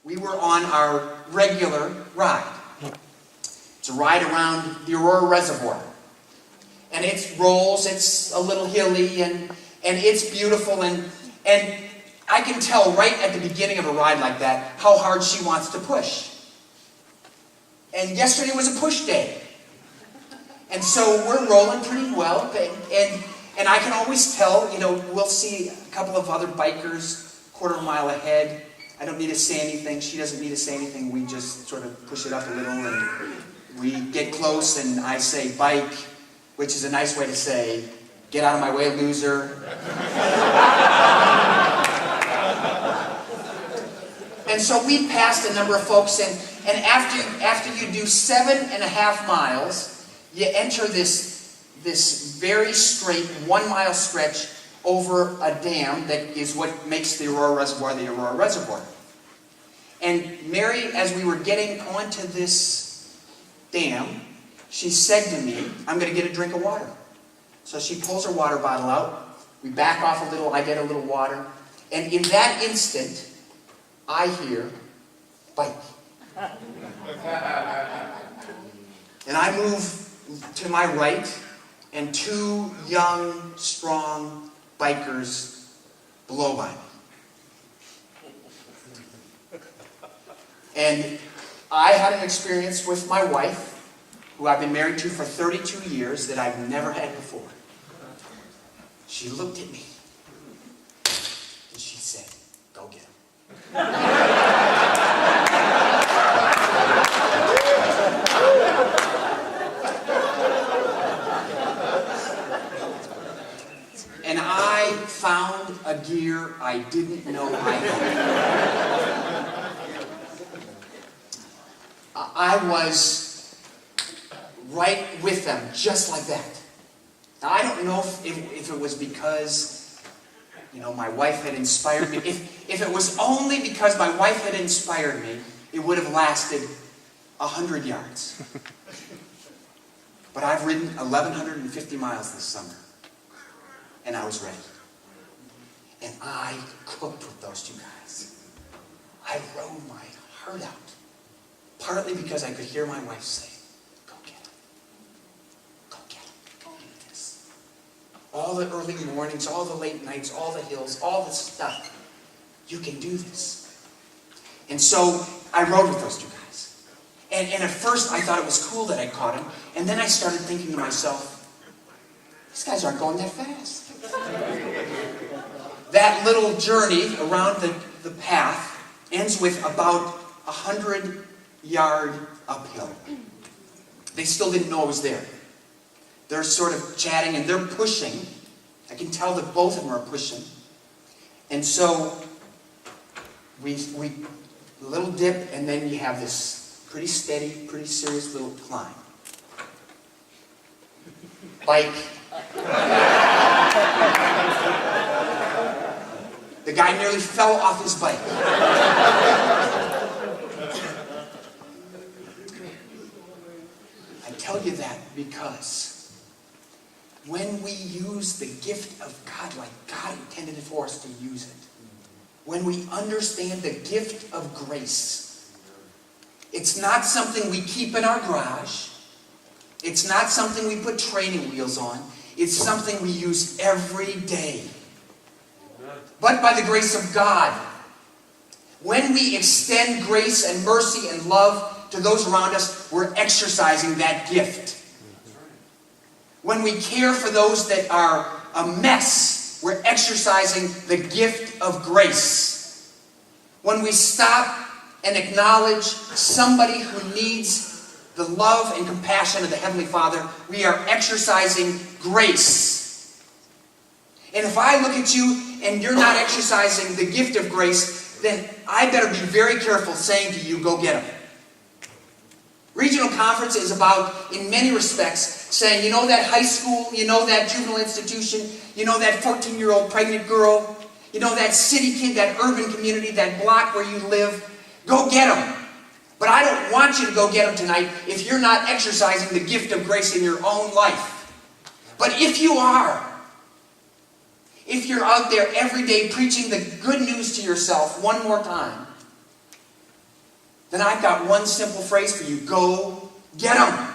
we were on our regular ride. It's a ride around the Aurora Reservoir. And it rolls, it's a little hilly, and it's beautiful, and I can tell right at the beginning of a ride like that how hard she wants to push. And yesterday was a push day. And so we're rolling pretty well, and I can always tell, we'll see a couple of other bikers quarter of a mile ahead. I don't need to say anything. She doesn't need to say anything. We just sort of push it up a little, and we get close, and I say, bike, which is a nice way to say, get out of my way, loser. And so we passed a number of folks, and after you do 7.5 miles, you enter this very straight 1 mile stretch over a dam that is what makes the Aurora Reservoir. And Mary, as we were getting onto this dam, she said to me, I'm going to get a drink of water. So she pulls her water bottle out. We back off a little. I get a little water. And in that instant, I hear, bike. And I move to my right, and two young, strong bikers blow by me. And I had an experience with my wife, who I've been married to for 32 years, that I've never had before. She looked at me, and she said, go get him. And I found a gear I didn't know I had. I was right with them, just like that. Now, I don't know if it was because, my wife had inspired me. If it was only because my wife had inspired me, it would have lasted 100 yards. But I've ridden 1,150 miles this summer, and I was ready. And I cooked with those two guys. I rode my heart out, partly because I could hear my wife say, go get him. Go get him. Go do this. All the early mornings, all the late nights, all the hills, all the stuff. You can do this. And so I rode with those two guys. And at first I thought it was cool that I caught him. And then I started thinking to myself, these guys aren't going that fast. That little journey around the path ends with about 100-yard uphill. They still didn't know I was there. They're sort of chatting and they're pushing. I can tell that both of them are pushing. And so we a little dip, and then you have this pretty steady, pretty serious little climb. Bike. The guy nearly fell off his bike. I tell you that because when we use the gift of God like God intended for us to use it, when we understand the gift of grace, it's not something we keep in our garage. It's not something we put training wheels on. It's something we use every day. But by the grace of God, when we extend grace and mercy and love to those around us, we're exercising that gift. When we care for those that are a mess, we're exercising the gift of grace. When we stop and acknowledge somebody who needs the love and compassion of the Heavenly Father, we are exercising grace. And if I look at you and you're not exercising the gift of grace, then I better be very careful saying to you, go get them. Regional conference is about, in many respects, saying, that high school, that juvenile institution, that 14-year-old pregnant girl, that city kid, that urban community, that block where you live, go get them. But I don't want you to go get them tonight if you're not exercising the gift of grace in your own life. But if you are, if you're out there every day preaching the good news to yourself one more time, then I've got one simple phrase for you. Go get 'em.